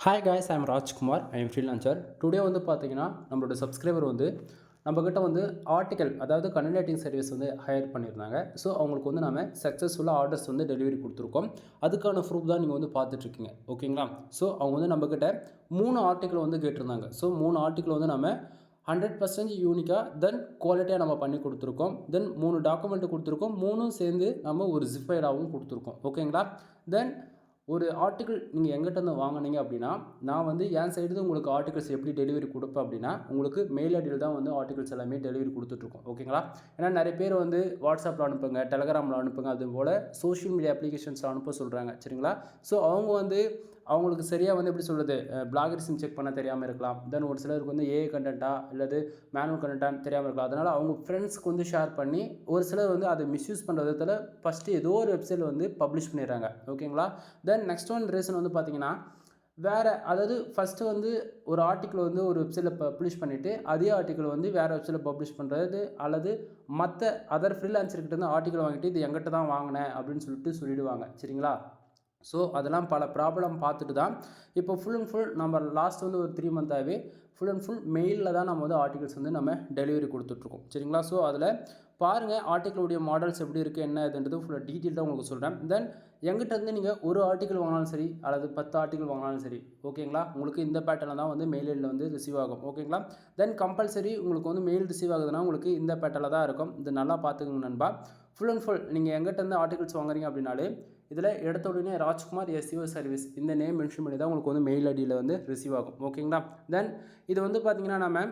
Hi guys, I'm Rajkumar. I am freelancer. Today வந்து பார்த்தீங்கன்னா நம்மளோட சப்ஸ்கிரைபர் வந்து நம்மக்கிட்ட வந்து ஆர்டிக்கல், அதாவது கண்டென்ட் ரைட்டிங் சர்வீஸ் வந்து ஹையர் பண்ணியிருந்தாங்க. ஸோ அவங்களுக்கு வந்து நம்ம சக்ஸஸ்ஃபுல்லாக ஆர்டர்ஸ் வந்து டெலிவரி கொடுத்துருக்கோம். அதுக்கான ப்ரூஃப் தான் நீங்கள் வந்து பார்த்துட்ருக்கீங்க, ஓகேங்களா? ஸோ அவங்க வந்து நம்மக்கிட்ட 3 ஆர்டிக்கல் வந்து கேட்டிருந்தாங்க. ஸோ 3 ஆர்டிக்கல் வந்து நம்ம 100% யூனிக்காக தென் குவாலிட்டியாக நம்ம பண்ணி கொடுத்துருக்கோம். தென் 3 டாக்குமெண்ட் கொடுத்துருக்கோம். 3ம் சேர்ந்து நம்ம ஒரு ஜிப் ஃபைலாகவும் கொடுத்துருக்கோம், ஓகேங்களா? தென் ஒரு ஆர்டிக்கிள் நீங்கள் எங்கிட்டேருந்து வாங்கினீங்க அப்படின்னா, நான் வந்து என் சைடு உங்களுக்கு ஆர்டிகல்ஸ் எப்படி டெலிவரி கொடுப்பேன் அப்படின்னா, உங்களுக்கு மெயில் ஐடியில் தான் வந்து ஆர்டிகல்ஸ் எல்லாமே டெலிவரி கொடுத்துட்ருக்கோம், ஓகேங்களா? ஏன்னா நிறைய பேர் வந்து வாட்ஸ்அப்பில் அனுப்புங்க, டெலகிராமில் அனுப்புங்க, அதுபோல் சோஷியல் மீடியா அப்ளிகேஷன்ஸில் அனுப்ப சொல்கிறாங்க, சரிங்களா? ஸோ அவங்க வந்து அவங்களுக்கு சரியாக வந்து எப்படி சொல்கிறது, பிளாகரிசம் செக் பண்ண தெரியாமல் இருக்கலாம். தென் ஒரு சிலருக்கு வந்து ஏஐ கண்டென்ட்டா இல்லது மேனுவல் கண்டென்ட்டான்னு தெரியாமல் இருக்கலாம். அதனால் அவங்க ஃப்ரெண்ட்ஸ்க்கு வந்து ஷேர் பண்ணி ஒரு சிலர் வந்து அதை மிஸ்யூஸ் பண்ணுற விதத்தில் ஃபஸ்ட்டு ஏதோ ஒரு வெப்சைட்டில் வந்து பப்ளிஷ் பண்ணிடுறாங்க, ஓகேங்களா? தென் நெக்ஸ்ட் ஒன் ரீசன் வந்து பார்த்தீங்கன்னா, வேறு, அதாவது ஃபஸ்ட்டு வந்து ஒரு ஆர்டிக்கிள் வந்து ஒரு வெப்சைட்டில் பப்ளிஷ் பண்ணிவிட்டு அதே ஆர்டிக்கிள் வந்து வேறு வெப்சைட்டில் பப்ளிஷ் பண்ணுறது, அல்லது மற்ற அதர் ஃப்ரீலான்சர்கிட்ட ஆர்டிக்கிள் வாங்கிட்டு இது எங்கிட்ட தான் வாங்கினேன் அப்படின்னு சொல்லிடுவாங்க, சரிங்களா? ஸோ அதெல்லாம் பல ப்ராப்ளம் பார்த்துட்டு தான் இப்போ ஃபுல் அண்ட் ஃபுல் நம்ம லாஸ்ட் வந்து ஒரு 3 மந்த்தாகவே ஃபுல் அண்ட் ஃபுல் மெயிலில் தான் நம்ம வந்து ஆர்டிகல்ஸ் வந்து நம்ம டெலிவரி கொடுத்துட்ருக்கோம், சரிங்களா? ஸோ அதில் பாருங்கள் ஆர்டிக்கிளுடைய மாடல்ஸ் எப்படி இருக்குது என்ன இதுன்றது ஃபுல்லாக டீட்டெயில்டாக உங்களுக்கு சொல்கிறேன். தென் எங்கிட்ட இருந்து நீங்கள் ஒரு ஆர்டிக்கிள் வாங்கினாலும் சரி அல்லது 10 ஆர்டிக்கிள் வாங்கினாலும் சரி, ஓகேங்களா? உங்களுக்கு இந்த பேட்டர்னில் தான் வந்து மெயில் ஐடியில் வந்து ரிசீவ் ஆகும், ஓகேங்களா? தென் கம்பல்சரி உங்களுக்கு வந்து மெயில் ரிசீவ் ஆகுதுன்னா உங்களுக்கு இந்த பேட்டர்னில் தான் இருக்கும். இது நல்லா பார்த்துக்கோங்க நண்பா. ஃபுல் அண்ட் ஃபுல் நீங்கள் எங்கிட்ட இருந்து ஆர்டிகல்ஸ் வாங்குறீங்க அப்படின்னாலே இதில் எடுத்த உடனே ராஜ்குமார் எஸ்இஓ சர்வீஸ் இந்த நேம் மென்ஷன் பண்ணி தான் உங்களுக்கு வந்து மெயில் ஐடியில் வந்து ரிசீவ் ஆகும், ஓகேங்களா? தென் இது வந்து பார்த்திங்கன்னா நம்ம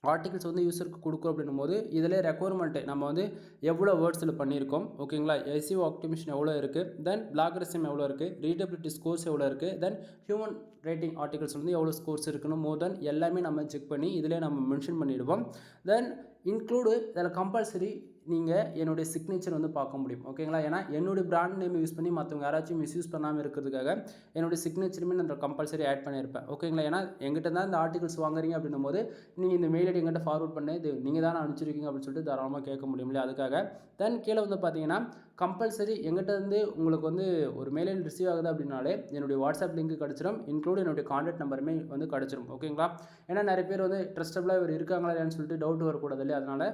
ஆர்டிகல்ஸ் வந்து யூஸருக்கு கொடுக்குறோம் அப்படின்னும் போது இதில் ரெக்குவயர்மெண்ட்டு நம்ம வந்து எவ்வளோ வேர்ட்ஸில் பண்ணியிருக்கோம், ஓகேங்களா? எஸ்இஓ ஆப்டிமேஷன் எவ்வளோ இருக்குது, தென் பிளாகரிசம் எவ்வளோ இருக்குது, ரீடபிலிட்டி ஸ்கோர்ஸ் எவ்வளோ இருக்குது, தென் ஹியூமன் ரேட்டிங் ஆர்டிகல்ஸ் வந்து எவ்வளோ ஸ்கோர்ஸ் இருக்குன்னு மோர் தென் எல்லாமே நம்ம செக் பண்ணி இதிலே நம்ம மென்ஷன் பண்ணிவிடுவோம். தென் இன்க்ளூடு இதில் கம்பல்சரி நீங்கள் என்னுடைய சிக்னேச்சர் வந்து பார்க்க முடியும், ஓகேங்களா? ஏன்னா என்னுடைய பிராண்ட் நேம் யூஸ் பண்ணி மற்றவங்க யாராச்சும் மிஸ்யூஸ் பண்ணாமல் இருக்கிறதுக்காக என்னுடைய சிக்னேச்சருமே நான் கம்பல்சரி ஆட் பண்ணியிருப்பேன், ஓகேங்களா? ஏன்னா எங்கிட்ட தான் இந்த ஆர்டிகல்ஸ் வாங்குறீங்க அப்படின்னும் போது நீங்கள் இந்த மெயில் ஐடி எங்கிட்ட ஃபார்வர்ட் பண்ணி இது நீங்கள் தான் அனுப்பிச்சிருக்கீங்க அப்படின்னு சொல்லிட்டு தாராளமாக கேட்க முடியும் இல்லையா? அதுக்காக தென் கீழே வந்து பார்த்தீங்கன்னா கம்பல்சரி எங்கிட்ட இருந்து உங்களுக்கு வந்து ஒரு மெயில் ஐடி ரிசீவ் ஆகுது அப்படின்னாலே என்னுடைய வாட்ஸ்அப் லிங்க் கிடச்சிடும், இன்க்ளூட் என்னுடைய கான்டாக்ட் நம்பருமே வந்து கிடச்சிடும், ஓகேங்களா? ஏன்னா நிறைய பேர் வந்து ட்ரஸ்டபுளாக இவர் இருக்காங்களா இல்லையான்னு சொல்லிட்டு டவுட் வரக்கூடாது இல்லையா? அதனால்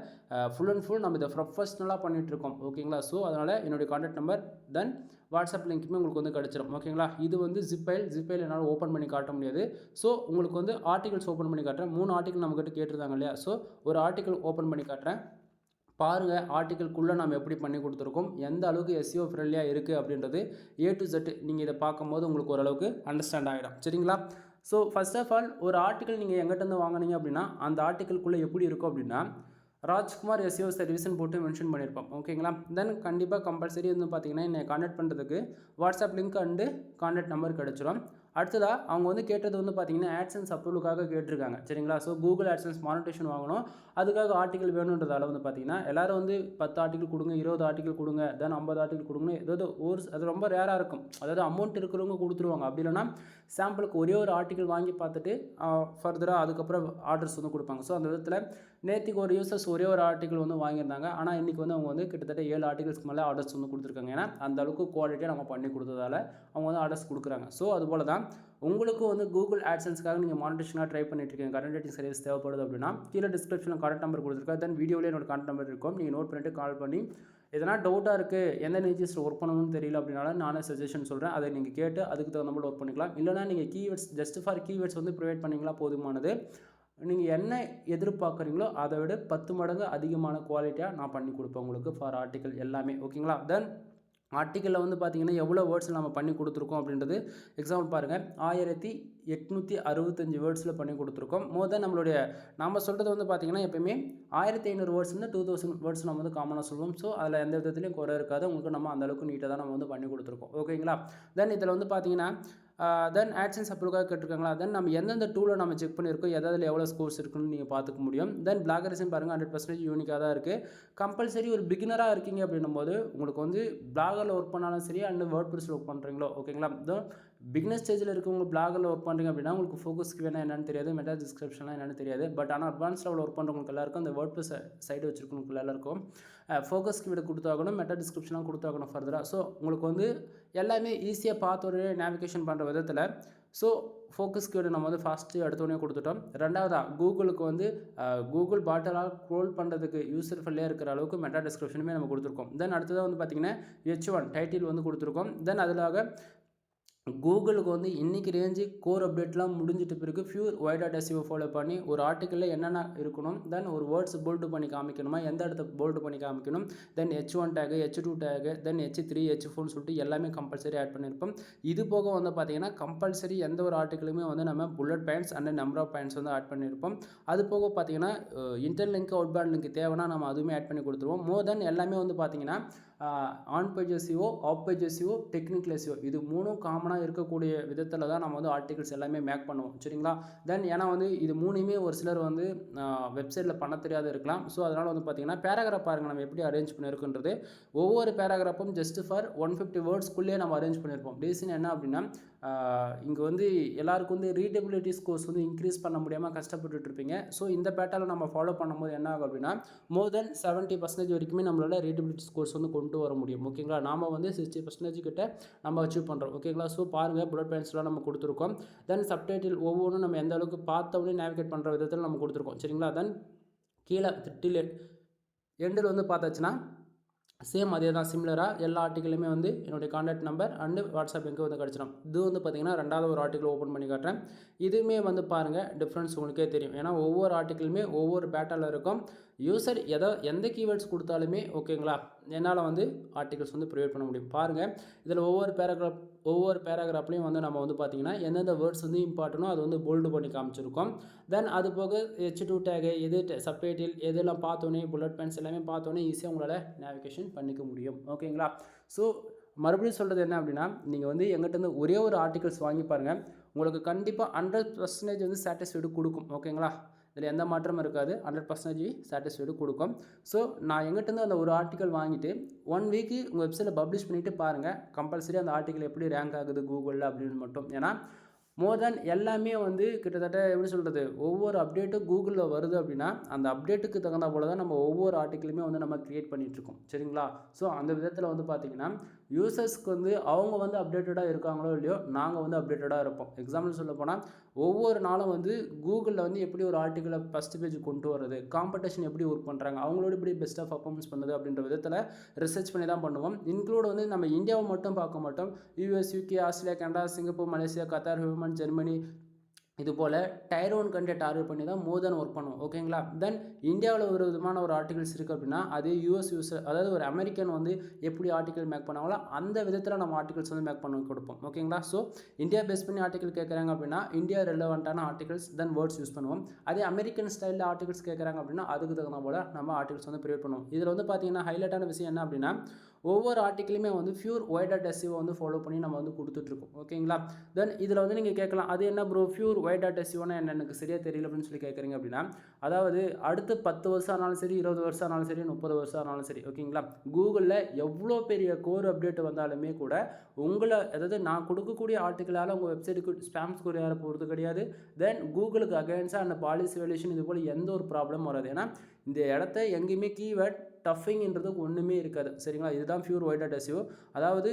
ஃபுல் அண்ட் ஃபுல் நம்ம இதை ப்ரொஃபஷ்னலாக பண்ணிகிட்ருக்கோம், ஓகேங்களா? ஸோ அதனால் என்னுடைய கான்டாக்ட் நம்பர் தென் வாட்ஸ்அப் லிங்க்குமே உங்களுக்கு வந்து கிடச்சிடும், ஓகேங்களா? இது வந்து ஜிப்பைல் என்னால் ஓப்பன் பண்ணி காட்ட முடியாது. ஸோ உங்களுக்கு வந்து ஆர்டிகல்ஸ் ஓப்பன் பண்ணி காட்டுறேன். 3 ஆர்டிகல் நம்மக்கிட்ட கேட்டிருந்தாங்க இல்லையா? ஸோ ஒரு ஆர்டிகல் ஓப்பன் பண்ணி காட்டுறேன். பாருங்கள் ஆர்டிக்கல்குள்ளே நம்ம எப்படி பண்ணி கொடுத்துருக்கோம், எந்த அளவுக்கு எஸ்இஓ ஃப்ரெண்ட்லியாக இருக்குது அப்படின்றது A to Z நீங்கள் இதை பார்க்கும்போது உங்களுக்கு ஓரளவுக்கு அண்டர்ஸ்டாண்ட் ஆகிடும், சரிங்களா? ஸோ ஃபர்ஸ்ட் ஆஃப் ஆல் ஒரு ஆர்டிக்கல் நீங்கள் எங்கிட்டேருந்து வாங்கினீங்க அப்படின்னா அந்த ஆர்டிக்கல்குள்ளே எப்படி இருக்கும் அப்படின்னா ராஜ்குமார் எஸ்இஓ சர்வீஸ்னு போட்டு மென்ஷன் பண்ணியிருப்போம், ஓகேங்களா? தென் கண்டிப்பாக கம்பல்சரி வந்து பார்த்தீங்கன்னா என்னை கான்டாக்ட் பண்ணுறதுக்கு WhatsApp link and contact number கிடச்சிரும். அடுத்ததாக அவங்க வந்து கேட்டது வந்து பார்த்தீங்கன்னா ஆட்சன்ஸ் அப்ரூவலுக்காக கேட்டிருக்காங்க, சரிங்களா? ஸோ கூகுள் ஆட்சன்ஸ் மானிட்டேஷன் வாங்கணும், அதுக்காக ஆர்டிகல் வேணுன்றதால வந்து பார்த்தீங்கன்னா எல்லோரும் வந்து 10 ஆர்டிகல் கொடுங்க, 20 ஆர்டிகல் கொடுங்க, தென் 50 ஆர்டிகல் கொடுங்க, ஏதாவது அது ரொம்ப ரேராக இருக்கும். அதாவது அமௌண்ட் இருக்கிறவங்க கொடுத்துருவாங்க. அப்படி இல்லைனா சாம்பிளுக்கு ஒரே ஒரு ஆர்டிகல் வாங்கி பார்த்துட்டு ஃபர்தராக அதுக்கப்புறம் ஆர்டர்ஸ் வந்து கொடுப்பாங்க. ஸோ அந்த விதத்தில் நேற்றுக்கு ஒரு யூசர்ஸ் ஒரே ஒரு ஆர்டிகல் வந்து வாங்கியிருந்தாங்க. ஆனால் இன்றைக்கி வந்து அவங்க வந்து கிட்டத்தட்ட 7 ஆர்டிகல்ஸ்க்கு மேலே ஆர்டர்ஸ் வந்து கொடுத்துருக்காங்க. ஏன்னா அந்த அளவுக்கு குவாலிட்டியாக நம்ம பண்ணி கொடுத்ததால அவங்க வந்து ஆர்டர்ஸ் கொடுக்குறாங்க. ஸோ அதுபோல் தான் உங்களுக்கும் வந்து கூகுள் ஆட்சன்ஸ்க்காக நீங்கள் மானிட்டேஷனாக ட்ரை பண்ணிட்டு இருக்கீங்க, கண்டென்ட் ரைட்டிங் சர்வீஸ் தேவைப்படுது அப்படின்னா கீழே டிஸ்கிரிப்ஷனில் கான்டாக்ட் நம்பர் கொடுத்துருக்கேன். தென் வீடியோவில் என்னோட கான்டாக்ட் நம்பர் இருக்கும், நீங்கள் நோட் பண்ணிவிட்டு கால் பண்ணி எதனா டவுட்டாக இருக்குது, எந்த நிச்சயஸில் ஒர்க் பண்ணணும்னு தெரியல அப்படின்னாலும் நானே சஜஷன் சொல்கிறேன், அதை நீங்கள் கேட்டு அதுக்கு தகுந்த மாதிரி ஒர்க் பண்ணிக்கலாம். இல்லைனா நீங்கள் கீவேர்ட்ஸ் ஜஸ்ட் ஃபார் கீவேர்ட்ஸ் வந்து ப்ரொவைட் பண்ணிங்களா போதுமானது. நீங்கள் என்ன எதிர்பார்க்குறீங்களோ அதை விட 10 மடங்கு அதிகமான குவாலிட்டியாக நான் பண்ணி கொடுப்பேன் உங்களுக்கு ஃபார் ஆர்டிக்கல் எல்லாமே, ஓகேங்களா? தென் ஆர்டிக்கலில் வந்து பார்த்தீங்கன்னா எவ்வளோ வேர்ட்ஸில் நம்ம பண்ணி கொடுத்துருக்கோம் அப்படின்றது எக்ஸாம்பிள் பாருங்கள். 1865 வேர்ட்ஸில் பண்ணி கொடுத்துருக்கோம். மோர் தென் நம்மளுடைய நம்ம சொல்கிறது வந்து பார்த்திங்கன்னா எப்போயுமே 1500 வேர்ட்ஸ்லேருந்து 2000 வேர்ட்ஸ் நம்ம வந்து காமனாக சொல்லுவோம். ஸோ அதில் எந்த விதத்துலையும் குறை இருக்காது. உங்களுக்கு நம்ம அந்தளவுக்கு நீட்டாக தான் நம்ம வந்து பண்ணி கொடுத்துருக்கோம், ஓகேங்களா? தென் இதில் வந்து பார்த்திங்கன்னா தென் ஆட்சன்ஸ் அப்ரூவலுக்காக கேட்டிருக்காங்களா, தென் நம்ம எந்தெந்த டூலை நம்ம செக் பண்ணியிருக்கோம், எதாவது எவ்வளோ ஸ்கோர்ஸ் இருக்குன்னு நீங்கள் பார்த்துக்க முடியும். தென் பிளாகரிசம் பாருங்கள் 100% யூனிக்காக தான் இருக்குது. கம்பல்சரி ஒரு பிகினராக இருக்கீங்க அப்படின்னும் போது உங்களுக்கு வந்து பிளாகரில் ஒர்க் பண்ணாலும் சரி அண்ட் வேர்ட் ப்ரெஸ்ஸில் ஒர்க் பண்ணுறீங்களோ, ஓகேங்களா? பிகினர் ஸ்டேஜில் இருக்கவங்க பிளாகில் ஒர்க் பண்ணுறீங்க அப்படின்னா உங்களுக்கு ஃபோக்கஸ் வேணா என்னென்னு தெரியாது, மெட்டா டிஸ்கிரிப்ஷன்லாம் என்னென்னு தெரியாது. பட் ஆனால் அட்வான்ஸ் லெவல் ஒர்க் பண்ணுறவங்களுக்கு எல்லாருக்கும் அந்த வேர்ட் ப்ளஸ் சைடு வச்சுருக்கவங்களுக்கு எல்லாருக்கும் ஃபோக்கஸ் கீவேர்டு கொடுத்தாகணும், மெட்டா டிஸ்கிரிப்ஷன்லாம் கொடுத்தாகணும் ஃபர்தராக. ஸோ உங்களுக்கு வந்து எல்லாமே ஈஸியாக பார்த்து ஒரு நேவிகேஷன் பண்ணுற விதத்தில் ஸோ ஃபோக்கஸ் கீவேர்டு நம்ம வந்து ஃபஸ்ட்டு எடுத்தோடனே கொடுத்துட்டோம். ரெண்டாவதாக கூகுளுக்கு வந்து கூகுள் பாட்டலாக க்ரோல் பண்ணுறதுக்கு யூசர் ஃப்ரெண்ட்லியாக இருக்கிற அளவுக்கு மெட்டா டிஸ்கிரிப்ஷனுமே நம்ம கொடுத்துருக்கோம். தென் அடுத்ததாக வந்து பார்த்திங்கன்னா H1 டைட்டில் வந்து கொடுத்துருக்கோம். தென் அதிலாக கூகுளுக்கு வந்து இன்றைக்கி ரேஞ்சு கோர் அப்டேட்லாம் முடிஞ்சிட்டு பிறகு ஃபியூர் ஒய்டாட் எஸ்இஓ ஃபாலோ பண்ணி ஒரு ஆர்டிக்கலில் என்னென்ன இருக்கணும், தென் ஒரு வேர்ட்ஸ் போல்டு பண்ணி காமிக்கணுமா, எந்த இடத்த போல்டு பண்ணி காமிக்கணும், தென் H1 டேகு, H2 டேகு, தென் H3 H4 சொல்லிட்டு எல்லாமே கம்பல்சரி ஆட் பண்ணியிருப்போம். இது போக வந்து பார்த்திங்கன்னா கம்பல்சரி எந்த ஒரு ஆர்டிக்கலுமே வந்து நம்ம bullet points and number of points வந்து ஆட் பண்ணியிருப்போம். அது போக பார்த்திங்கன்னா inter link outbound link தேவைன்னா நம்ம அதுவுமே ஆட் பண்ணி கொடுத்துருவோம். மோர் தென் எல்லாமே வந்து பார்த்திங்கன்னா on page SEO, off page SEO, technical SEO இது மூணும் காமனாக இருக்கக்கூடிய விதத்தில் தான் நம்ம வந்து ஆர்டிகல்ஸ் எல்லாமே மேக் பண்ணுவோம். சரிங்களா? தென் ஏன்னா வந்து இது மூணுமே ஒரு சிலர் வந்து வெப்சைட்டில் பண்ண தெரியாத இருக்கலாம். ஸோ அதனால் வந்து பார்த்திங்கன்னா பேராகிராஃப் பாருங்கள் நம்ம எப்படி அரேஞ்ச் பண்ணியிருக்குன்றது. ஒவ்வொரு பேராகிராஃபும் ஜஸ்ட் ஃபார் 150 வேர்ட்ஸ்க்குள்ளேயே நம்ம அரேஞ்ச் பண்ணியிருப்போம். ரீசன் என்ன அப்படின்னா இங்கே வந்து எல்லாருக்கும் வந்து ரீடபிலிட்டி ஸ்கோர்ஸ் வந்து இன்க்ரீஸ் பண்ண முடியாமல் கஷ்டப்பட்டுட்டு இருப்பீங்க. ஸோ இந்த பேட்டர்னில் நம்ம ஃபாலோ பண்ணும்போது என்ன ஆகும் அப்படின்னா மோர் தென் 70% வரைக்குமே நம்மளால் ரீடபிலிட்டி ஸ்கோர்ஸ் வந்து கொண்டு வர முடியும். ஓகேங்களா? நாம் வந்து 60% கிட்ட நம்ம அச்சீவ் பண்ணுறோம். ஓகேங்களா? ஸோ பாருங்கள் புல்லட் பாயிண்ட்ஸ்லாம் நம்ம கொடுத்துருக்கோம். தென் சப்டைட்டில் ஒவ்வொன்றும் நம்ம எந்த அளவுக்கு பார்த்தவொடனே நேவிகேட் பண்ணுற விதத்தில் நம்ம கொடுத்துருக்கோம். சரிங்களா? தென் கீழே திட்டில் எண்டில் வந்து பார்த்தாச்சுன்னா சேம் அதே தான் சிமிலராக எல்லா ஆர்டிக்கலுமே வந்து என்னுடைய contact number and WhatsApp link வந்து கிடச்சிடும். இது வந்து பார்த்திங்கன்னா ரெண்டாவது ஒரு ஆர்டிக்கல் ஓப்பன் பண்ணி காட்டுறேன். இதுவுமே வந்து பாருங்கள் டிஃப்ரென்ஸ் உங்களுக்கே தெரியும். ஏன்னா ஒவ்வொரு ஆர்டிக்கலுமே ஒவ்வொரு பேட்டர்னில் இருக்கும். யூசர் எந்த கீவேர்ட்ஸ் கொடுத்தாலுமே ஓகேங்களா என்னால் வந்து ஆர்டிகல்ஸ் வந்து ப்ரொவைட் பண்ண முடியும். பாருங்கள் இதில் ஒவ்வொரு பேராகிராஃப்லையும் வந்து நம்ம வந்து பார்த்திங்கன்னா எந்தெந்த வேர்ட்ஸ் வந்து இம்பார்ட்டனோ அது வந்து போல்டு பண்ணி காமிச்சிருக்கோம். தென் அது போக H2 டேகு எது சப்டைட்டில் எதெல்லாம் பார்த்தோன்னே புல்லட் பாயிண்ட்ஸ் எல்லாமே பார்த்தோன்னே ஈஸியாக உங்களால் நேவிகேஷன் பண்ணிக்க முடியும். ஓகேங்களா? ஸோ மறுபடியும் சொல்கிறது என்ன அப்படின்னா நீங்கள் வந்து எங்கிட்ட ஒரே ஒரு ஆர்டிகல்ஸ் வாங்கி பாருங்கள், உங்களுக்கு கண்டிப்பாக 100% வந்து சாட்டிஸ்ஃபைடு கொடுக்கும். ஓகேங்களா? இதில் எந்த மாற்றமும் இருக்காது, 100% சாட்டிஸ்ஃபைடு கொடுக்கும். ஸோ நான் எங்கிட்டேருந்து அந்த ஒரு ஆர்டிக்கல் வாங்கிட்டு 1 வீக்கு உங்கள் வெப்சைட்டில் பப்ளிஷ் பண்ணிவிட்டு பாருங்கள் கம்பல்சரி அந்த ஆர்டிக்கல் எப்படி ரேங்க் ஆகுது கூகுளில் அப்படின்னு மட்டும். ஏன்னா மோர் தென் எல்லாமே வந்து கிட்டத்தட்ட எப்படி சொல்கிறது ஒவ்வொரு அப்டேட்டும் கூகுளில் வருது அப்படின்னா அந்த அப்டேட்டுக்கு தகுந்த போல தான் நம்ம ஒவ்வொரு ஆர்டிக்கலுமே வந்து நம்ம க்ரியேட் பண்ணிகிட்ருக்கோம். சரிங்களா? ஸோ அந்த விதத்தில் வந்து பார்த்திங்கன்னா யூசர்ஸ்க்கு வந்து அவங்க வந்து அப்டேட்டடாக இருக்காங்களோ இல்லையோ நாங்கள் வந்து அப்டேட்டடாக இருப்போம். எக்ஸாம்பிள் சொல்ல போனால் ஒவ்வொரு நாளும் வந்து கூகுளில் வந்து எப்படி ஒரு ஆர்டிக்கலை ஃபஸ்ட் பேஜ் கொண்டு வரது, காம்படிஷன் எப்படி ஒர்க் பண்ணுறாங்க, அவங்களோட எப்படி பெஸ்ட்டாக பர்ஃபார்மன்ஸ் பண்ணுது அப்படின்ற விதத்தில் ரிசர்ச் பண்ணி தான் பண்ணுவோம். இன்க்ளூட் வந்து நம்ம இந்தியாவை மட்டும் பார்க்க மாட்டோம். US, UK, Australia, Canada, Singapore, Malaysia, Qatar, Germany இது போல் டயர் 1 கண்ட்ரி டார்கெட் பண்ணி தான் மோர் தென் ஒர்க் பண்ணுவோம். ஓகேங்களா? தென் இந்தியாவில் ஒரு விதமான ஒரு ஆர்டிகல்ஸ் இருக்குது அப்படின்னா அது US யூஸர் அதாவது ஒரு அமெரிக்கன் வந்து எப்படி ஆர்டிக்கல் மேக் பண்ணாங்களோ அந்த விதத்தில் நம்ம ஆர்டிகல்ஸ் வந்து மேக் பண்ணி கொடுப்போம். ஓகேங்களா? ஸோ இந்தியா பேஸ் பண்ணி ஆர்டிக்கல் கேட்குறாங்க அப்படின்னா இந்தியா ரெலவெண்ட்டான ஆர்டிகல்ஸ் தென் வேர்ட்ஸ் யூஸ் பண்ணுவோம். அதே அமெரிக்கன் ஸ்டைலில் ஆர்டிகல்ஸ் கேட்குறாங்க அப்படின்னா அதுக்கு தகுந்த போல் நம்ம ஆர்டிகல்ஸ் வந்து ப்ரிப்பேர் பண்ணுவோம். இதில் வந்து பார்த்திங்கன்னா ஹைலைட்டான விஷயம் என்ன அப்படின்னா ஒவ்வொரு ஆர்டிக்கலுமே வந்து ஃபியூர் ஒய்டாட் எஸ்இஓ வந்து ஃபாலோ பண்ணி நம்ம வந்து கொடுத்துட்ருக்கோம். ஓகேங்களா? தென் இதில் வந்து நீங்கள் கேட்கலாம் அது என்ன ப்ரோ ஃபியூர் ஒய்டாட் எஸ்இஓனா என்ன எனக்கு சரியாக தெரியல அப்படின்னு சொல்லி கேட்குறீங்க அப்படின்னா அதாவது அடுத்து 10 வருஷம் ஆனாலும் சரி 20 வருஷம் ஆனாலும் சரி 30 வருஷம் ஆனாலும் சரி ஓகேங்களா கூகுளில் எவ்வளோ பெரிய கோர் அப்டேட் வந்தாலுமே கூட உங்களை அதாவது நான் கொடுக்கக்கூடிய ஆர்டிக்கலால் உங்கள் வெப்சைட்டுக்கு ஸ்பேம் ஸ்கோர் யாரை போகிறது கிடையாது. தென் கூகுளுக்கு அகைன்ஸ்டாக அந்த பாலிசி வேல்யூஷன் இது போல் எந்த ஒரு ப்ராப்ளமும் வராது. ஏன்னா இந்த இடத்த எங்கேயுமே கீவேர்ட் டஃபிங்ன்றதுக்கு ஒன்றுமே இருக்காது. சரிங்களா? இதுதான் ஃபியூர் ஒய்டாட் எஸ்இஓ. அதாவது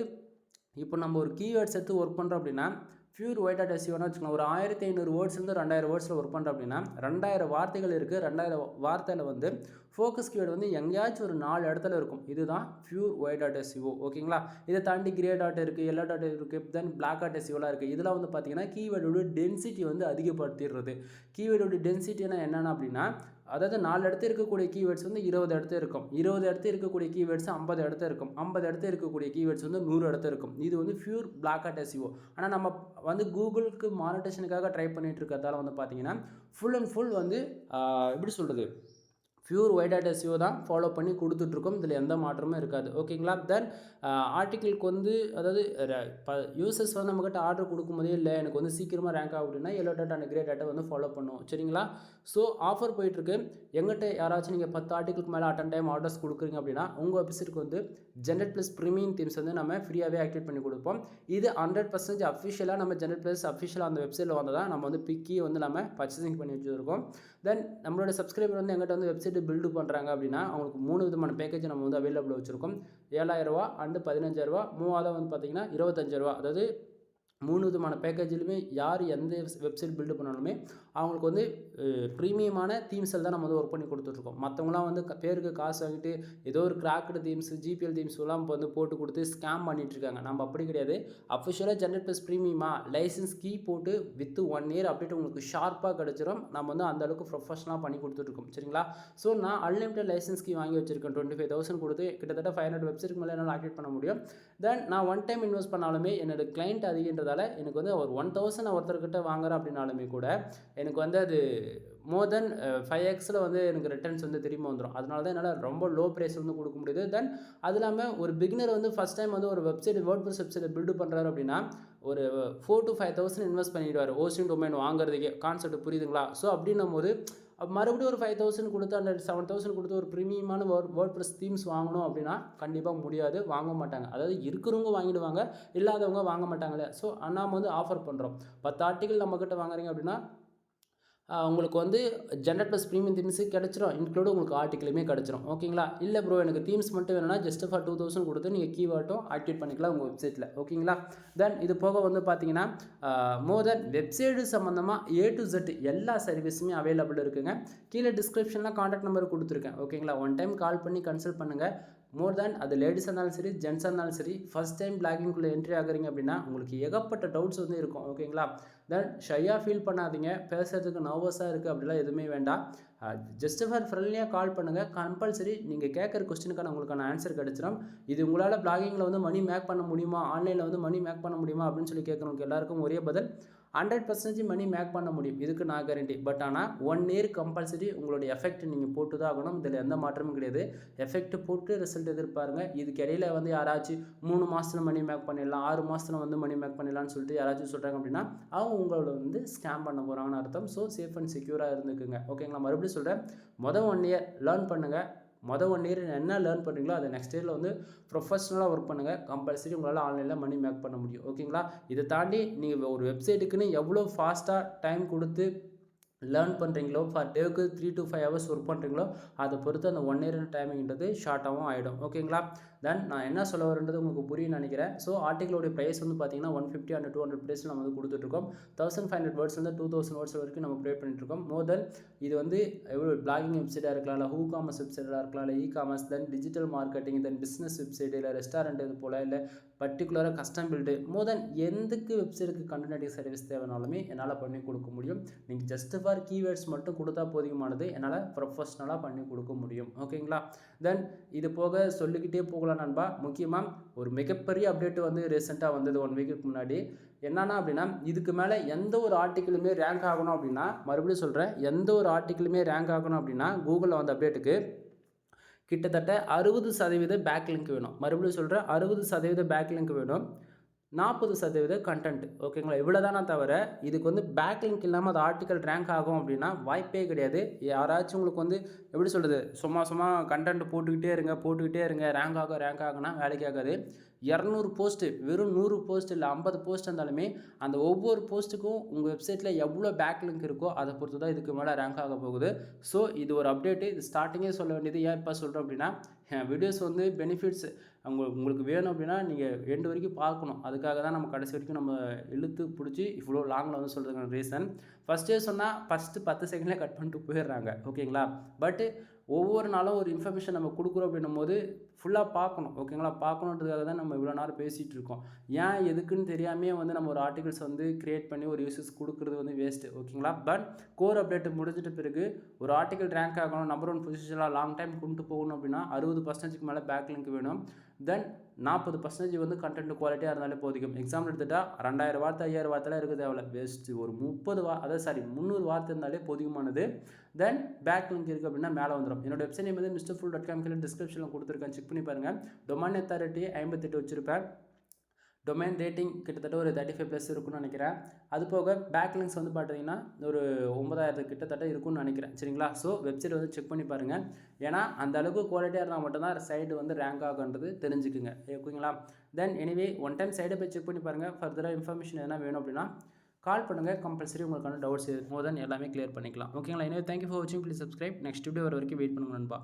இப்போ நம்ம ஒரு கீவேர்ட்ஸ் எடுத்து ஒர்க் பண்ணுறோம் அப்படின்னா ஃபியூர் ஒய்டாட் எஸ்இஓனா வச்சுக்கலாம் ஒரு 1500 வேர்ட்ஸ்லேருந்து 2000 வேர்ட்ஸில் ஒர்க் பண்ணுறோம் அப்படின்னா 2000 வார்த்தைகள் இருக்குது. 2000 வார்த்தையில் வந்து ஃபோக்கஸ் கீவேர்டு வந்து எங்கேயாச்சும் ஒரு 4 இடத்துல இருக்கும். இதுதான் ஃபியூர் ஒய்டாட் எஸ்இஓ. ஓகேங்களா? இதை தாண்டி கிரே டாட் இருக்குது, எல்லோ டாட் இருக்குது, தென் பிளாக் டாட் எஸ்இஓலாம் இருக்குது. இதெல்லாம் வந்து பார்த்திங்கன்னா கீவேர்டோட டென்சிட்டி வந்து அதிகப்படுத்திடுறது. கீவேர்டோட டென்சிட்டினா என்னென்ன அப்படின்னா அதாவது 4 இடத்துல இருக்கக்கூடிய கீவேர்ட்ஸ் வந்து 20 இடத்துல இருக்கும், 20 இடத்துல இருக்கக்கூடிய கீவேர்ட்ஸ் 50 இடத்துல இருக்கும், 50 இடத்துல இருக்கக்கூடிய கீவேர்ட்ஸ் வந்து 100 இடத்துல இருக்கும். இது வந்து ஃபியூர் பிளாக் டாட் எஸ்இஓ. ஆனால் நம்ம வந்து கூகுளுக்கு மானிட்டேஷனுக்காக ட்ரை பண்ணிட்டு இருக்கிறதால வந்து பார்த்திங்கன்னா ஃபுல் அண்ட் ஃபுல் வந்து எப்படி சொல்கிறது பியூர் ஒயிட் ஹேட் எஸ்இஓ தான் ஃபாலோ பண்ணி கொடுத்துட்ருக்கோம். இதில் எந்த மாற்றமும் இருக்காது. ஓகேங்களா? தென் ஆர்டிக்கிளுக்கு வந்து அதாவது யூசர்ஸ் வந்து நம்மக்கிட்ட ஆர்டர் கொடுக்கும்போதே இல்லை எனக்கு வந்து சீக்கிரமாக ரேங்க் ஆகும் அப்படின்னா yellow data and grey data வந்து ஃபாலோ பண்ணுவோம். சரிங்களா? ஸோ ஆஃபர் போயிட்டுருக்கு. எங்கிட்ட யாராச்சும் நீங்கள் 10 ஆர்டிகளுக்கு மேலே அட்டன் டைம் ஆர்டர்ஸ் கொடுக்குறீங்க அப்படின்னா உங்கள் வெப்சைட்டுக்கு வந்து ஜென்ரேட் ப்ளஸ் ப்ரீமியம் தீம்ஸ் வந்து நம்ம ஃப்ரீயாகவே ஆக்டிவேட் பண்ணி கொடுப்போம். இது 100% அஃபிஷியலாக நம்ம ஜென்ரேட் ப்ளஸ் அஃபிஷியலாக அந்த வெப்சைட்டில் வந்து தான் நம்ம வந்து பிக்கி வந்து நம்ம பர்ச்சேசிங் பண்ணி வச்சுருக்கோம். தென் நம்மளோட சப்ஸ்கிரைபர் வந்து எங்கிட்ட வந்து வெப்சைட் பில்டு பண்ணுறாங்க அப்படின்னா அவங்களுக்கு 3 விதமான பேக்கேஜ் நம்ம வந்து அவைலபிள் வச்சுருக்கோம். 7000 அண்டு 15000 மூவாவது வந்து பார்த்திங்கன்னா 25000. அதாவது 3 விதமான பேக்கேஜிலுமே யார் எந்த வெப்சைட் பில்டு பண்ணாலுமே அவங்களுக்கு வந்து ப்ரீமியமான தீம்ஸில் தான் நம்ம வந்து ஒர்க் பண்ணி கொடுத்துட்ருக்கோம். மற்றவங்களாம் வந்து பேருக்கு காசு வாங்கிட்டு ஏதோ ஒரு கிராக்டு தீம்ஸ் ஜிபிஎல் தீம்ஸ்லாம் இப்போ வந்து போட்டு கொடுத்து ஸ்கேம் பண்ணிகிட்ருக்காங்க. நம்ம அப்படி கிடையாது. அஃபிஷியலாக ஜென்ரேட் ப்ளஸ் ப்ரீமியமாக லைசன்ஸ் கீ போட்டு வித் 1 இயர் அப்டேட் உங்களுக்கு ஷார்ப்பாக கிடச்சிரும். நம்ம வந்து அந்தளவுக்கு ப்ரொஃபஷனலாக பண்ணி கொடுத்துட்ருக்கோம். சரிங்களா? ஸோ நான் அன்லிமிட்டட் லைசன்ஸ் கீ வாங்கி வச்சுருக்கேன். 25,000 கொடுத்து கிட்டத்தட்ட 500 வெப்சைட்டுக்கு மேலே என்னால் ஆக்டிவேட் பண்ண முடியும். தென் நான் ஒன் டைம் இன்வெஸ்ட் பண்ணாலுமே என்னோட கிளைண்ட் அதிகன்றதால எனக்கு வந்து ஒரு 1000 ஒருத்தர்கிட்ட வாங்குறேன் அப்படின்னாலுமே கூட எனக்கு வந்து அது மோர் தென் 5x வந்து எனக்கு ரிட்டர்ன்ஸ் வந்து திரும்ப வந்துடும். அதனால தான் என்னால் ரொம்ப லோ ப்ரைஸ் வந்து கொடுக்க முடியுது. தென் அது இல்லாமல் ஒரு பிகினர் வந்து ஃபஸ்ட் டைம் வந்து ஒரு வெப்சைட் வேர்ட்பிரஸ் வெப்சைட்டை பில்டு பண்ணுறாரு அப்படின்னா ஒரு 4,000 to 5,000 இன்வெஸ்ட் பண்ணிடுவார் ஹோஸ்டிங் டொமைன் வாங்குறதுக்கே. கான்செப்ட் புரியுதுங்களா? ஸோ அப்படின்னும் போது மறுபடியும் ஒரு 5,000 கொடுத்து அந்த 7,000 கொடுத்து ஒரு ப்ரீமியமான வேர்ட்பிரஸ் தீம்ஸ் வாங்கணும் அப்படின்னா கண்டிப்பாக முடியாது, வாங்க மாட்டாங்க. அதாவது இருக்கிறவங்க வாங்கிடுவாங்க, இல்லாதவங்க வாங்க மாட்டாங்களே. ஸோ நாம் வந்து ஆஃபர் பண்ணுறோம். 10 ஆர்டிகல் நம்மக்கிட்ட வாங்குறீங்க அப்படின்னா உங்களுக்கு வந்து ஜென்ரேட் ப்ளஸ் ப்ரீமியம் தீம்ஸு கிடச்சிரும். இன்க்ளூடு உங்களுக்கு ஆர்டிக்கிளுமே கிடச்சிரும். ஓகேங்களா? இல்லை ப்ரோ எனக்கு தீம்ஸ் மட்டும் வேணும்னா ஜஸ்ட் ஃபார் 2000 கொடுத்து நீங்கள் கீவேர்ட்டும் ஆக்டிவேட் பண்ணிக்கலாம் உங்கள் வெப்சைட்டில். ஓகேங்களா? தென் இது போக வந்து பார்த்தீங்கன்னா மோர் தென் வெப்சைட்டு சம்மந்தமாக A to Z எல்லா சர்வீஸுமே அவைலபிள் இருக்குங்க. கீழே டிஸ்கிரிப்ஷனில் கான்டாக்ட் நம்பர் கொடுத்துருக்கேன். ஓகேங்களா? ஒன் டைம் கால் பண்ணி கன்சல்ட் பண்ணுங்கள். மோர் தேன் அது லேடிஸாக இருந்தாலும் சரி ஜென்ஸாக இருந்தாலும் சரி ஃபஸ்ட் டைம் பிளாகிங்குள்ளே என்ட்ரி ஆகுறீங்க அப்படின்னா உங்களுக்கு ஏகப்பட்ட டவுட்ஸ் வந்து இருக்கும். ஓகேங்களா? தென் ஷையாக ஃபீல் பண்ணாதீங்க, பேசுகிறதுக்கு நர்வஸாக இருக்குது அப்படிலாம் எதுவுமே வேண்டாம். ஜஸ்ட் ஃபார் ஃப்ரெண்ட்லியாக கால் பண்ணுங்கள். கம்பல்சரி நீங்கள் கேட்குற கொஸ்டினுக்கான உங்களுக்கான ஆன்சர் கிடச்சிடும். இது உங்களால் பிளாகிங்கில் வந்து மணி மேக் பண்ண முடியுமா, ஆன்லைனில் வந்து மணி மேக் பண்ண முடியுமா அப்படின்னு சொல்லி கேட்குறவங்க எல்லாருக்கும் ஒரே பதில் 100% மணி மேக் பண்ண முடியும். இதுக்கு நான் கேரண்டி. பட் ஆனால் 1 இயர் கம்பல்சரி உங்களுடைய எஃபெக்ட் நீங்கள் போட்டு தான் ஆகணும். இதில் எந்த மாற்றமும் கிடையாது. எஃபெக்ட் போட்டு ரிசல்ட் எதிர்பாருங்க. இதுக்கு இடையில வந்து யாராச்சும் 3 மாதத்தில் மணி மேக் பண்ணிடலாம், 6 மாதத்தில் வந்து மணி மேக் பண்ணிடலாம்னு சொல்லிட்டு யாராச்சும் சொல்கிறாங்க அப்படின்னா அவங்க உங்களோட வந்து ஸ்கேம் பண்ண போகிறாங்கன்னு அர்த்தம். ஸோ சேஃப் அண்ட் செக்யூராக இருந்துக்குங்க. ஓகேங்களா? மறுபடியும் சொல்கிறேன், மொதல் 1 இயர் லேர்ன் பண்ணுங்கள். மொதல் 1 இயர் என்ன லேர்ன் பண்ணுறீங்களோ அதை நெக்ஸ்ட் இயரில் வந்து ப்ரொஃபஷனலாக ஒர்க் பண்ணுங்கள். கம்பல்சரி உங்களால் ஆன்லைனில் மணி மேக் பண்ண முடியும். ஓகேங்களா? இதை தாண்டி நீங்கள் ஒரு வெப்சைட்டுக்குன்னு எவ்வளோ ஃபாஸ்ட்டாக டைம் கொடுத்து லேர்ன் பண்ணுறீங்களோ, ஃபார் டேவுக்கு 3 to 5 hours ஒர்க் பண்ணுறீங்களோ அதை பொறுத்து அந்த 1 இயர் டைமிங்கிறது ஷார்ட்டாகவும் ஆகிடும். ஓகேங்களா? தென் நான் என்ன சொல்ல வரேன்றது உங்களுக்கு புரியும் நினைக்கிறேன். ஸோ ஆர்டிகளோடைய ப்ரைஸ் வந்து பார்த்தீங்கன்னா 150 and 200 ப்ரைஸில் நம்ம வந்து கொடுத்துட்ருக்கோம். 1500 வேர்ட்ஸ் வந்து 2000 வேர்ட்ஸ் வரைக்கும் நம்ம ப்ரே பண்ணிட்டுருக்கோம். மோர் தென் இது வந்து எவ்வளோ பிளாகிங் வெப்சைட்டாக இருக்கலாம், இல்லை ஹூ காமர்ஸ் வெப்சைட்டாக இருக்கலாம், இல்லை காமர்ஸ், தென் டிஜிட்டல் மார்க்கெட்டிங், தென் பிஸ்னஸ் வெப்சைட், இல்லை ரெஸ்டாரண்ட் இது போல், இல்லை பர்டிகுலராக கஸ்டம் பில்டு, மோர் தென் எந்தக்கு வெப்சைட்டுக்கு கண்டென்ட் சர்வீஸ் தேவைனாலுமே என்னால் பண்ணி கொடுக்க முடியும். நீங்கள் ஜஸ்ட் ஃபார் கீவேர்ட்ஸ் மட்டும் கொடுத்தா போதுமானது, என்னால் ப்ரொஃபஷ்னலாக பண்ணி கொடுக்க முடியும். ஓகேங்களா? தென் இது போக சொல்லிக்கிட்டே போகலாம் நண்பா. முக்கியமாக ஒரு மிகப்பெரிய அப்டேட் வந்து ரீசெண்டாக வந்தது 1 வீக்குக்கு முன்னாடி. என்னன்னா அப்படின்னா இதுக்கு மேலே எந்த ஒரு ஆர்டிக்கிளுமே ரேங்க் ஆகணும் அப்படின்னா, மறுபடியும் சொல்கிறேன், எந்த ஒரு ஆர்டிக்கிளுமே ரேங்க் ஆகணும் அப்படின்னா கூகுளில் வந்த அப்டேட்டுக்கு கிட்டத்தட்ட 60% பேக் லிங்க் வேணும். மறுபடியும் சொல்கிறேன், 60% பேக் லிங்க் வேணும், 40% கண்டென்ட். ஓகேங்களா? இவ்வளோ தானே தவிர இதுக்கு வந்து பேக் லிங்க் இல்லாமல் அது ஆர்டிக்கல் ரேங்க் ஆகும் அப்படின்னா வாய்ப்பே கிடையாது. யாராச்சும் உங்களுக்கு வந்து எப்படி சொல்கிறது, சும்மா கண்டென்ட் போட்டுக்கிட்டே இருங்க ரேங்க் ஆகுனா வேலைக்கு ஆகாது. 200 போஸ்ட்டு, வெறும் 100 போஸ்ட் இல்லை 50 போஸ்ட் இருந்தாலுமே அந்த ஒவ்வொரு போஸ்ட்டுக்கும் உங்கள் வெப்சைட்டில் எவ்வளோ பேக் லிங்க் இருக்கோ அதை பொறுத்து தான் இதுக்கு மேலே ரேங்க் ஆக போகுது. ஸோ இது ஒரு அப்டேட்டு. இது ஸ்டார்டிங்கே சொல்ல வேண்டியது. ஏன் இப்போ சொல்கிறோம் அப்படின்னா வீடியோஸ் வந்து பெனிஃபிட்ஸ் உங்களுக்கு வேணும் அப்படின்னா நீங்கள் எண்டு வரைக்கும் பார்க்கணும். அதுக்காக தான் நம்ம கடைசி வரைக்கும் நம்ம இழுத்து பிடிச்சி இவ்வளோ லாங்கில் வந்து சொல்கிறதுக்கான ரீசன். ஃபஸ்ட்டே சொன்னால் ஃபஸ்ட்டு 10 செகண்ட்லேயே கட் பண்ணிட்டு போயிடுறாங்க. ஓகேங்களா? பட்டு ஒவ்வொரு நாளும் ஒரு இன்ஃபர்மேஷன் நம்ம கொடுக்குறோம் அப்படின்னும் போது ஃபுல்லாக பார்க்கணும். ஓகேங்களா? பார்க்கணுன்றதுக்காக தான் நம்ம இவ்வளோ நேரம் பேசிகிட்டு இருக்கோம். ஏன் எதுக்குன்னு தெரியாமே வந்து நம்ம ஒரு ஆர்டிகல்ஸ் வந்து க்ரியேட் பண்ணி ஒரு யூசர்ஸ் கொடுக்குறது வந்து வேஸ்ட்டு. ஓகேங்களா? பட் கோர் அப்டேட் முடிஞ்சிட்ட பிறகு ஒரு ஆர்டிகல் ரேங்க் ஆகணும், நம்பர் 1 பொசிஷனில் லாங் டைம் கொண்டு போகணும் அப்படின்னா 60% மேலே பேக் லிங்க் வேணும். தென் 40% வந்து கண்டென்ட் குவாலிட்டியாக இருந்தாலே போதிக்கும். எக்ஸாம்பிள் எடுத்துகிட்டா 2000 வார்த்தை 5000 வார்த்தைலாம் இருக்க தேவையில்ல. பெஸ்ட்டு ஒரு 300 வார்த்தை இருந்தாலே போதுமானது. தென் பேக் லிங்க் இருக்குது அப்படின்னா மேலே வந்துடும். என்னோட வெப்சைட் நேம் வந்து mrfull.com கீழே டிஸ்கிரிப்ஷனில் கொடுத்துருக்கேன், செக் பண்ணி பாருங்கள். டொமைன் அத்தாரிட்டி 58 வச்சுருப்பேன். டொமைன் ரேட்டிங் கிட்டத்தட்ட ஒரு 35+ இருக்குன்னு நினைக்கிறேன். அது போக பேக் லிங்க்ஸ் வந்து பார்த்தீங்கன்னா ஒரு 9000 கிட்டத்தட்ட இருக்குன்னு நினைக்கிறேன். சரிங்களா? ஸோ வெப்சைட் வந்து செக் பண்ணி பாருங்கள். ஏன்னா அந்த அளவுக்கு குவாலிட்டியாக இருந்தால் மட்டும்தான் சைடு வந்து ரேங்க் ஆகுன்றது தெரிஞ்சுக்குங்க. ஓகேங்களா? தென் எனிவே ஒன் டைம் சைடை போய் செக் பண்ணி பாருங்கள். ஃபர்தராக இன்ஃபர்மேஷன் எதனா வேணும் அப்படின்னா கால் பண்ணுங்கள். கம்பல்சரி உங்களுக்கான டவுட்ஸ் மோர் தென் எல்லாமே கிளியர் பண்ணிக்கலாம். ஓகேங்களா? எனவே தேங்க்யூ ஃபார் வாட்சிங். Please subscribe. நெக்ஸ்ட் வீடியோ வர வரைக்கும் வெயிட் பண்ணுங்க நண்பா.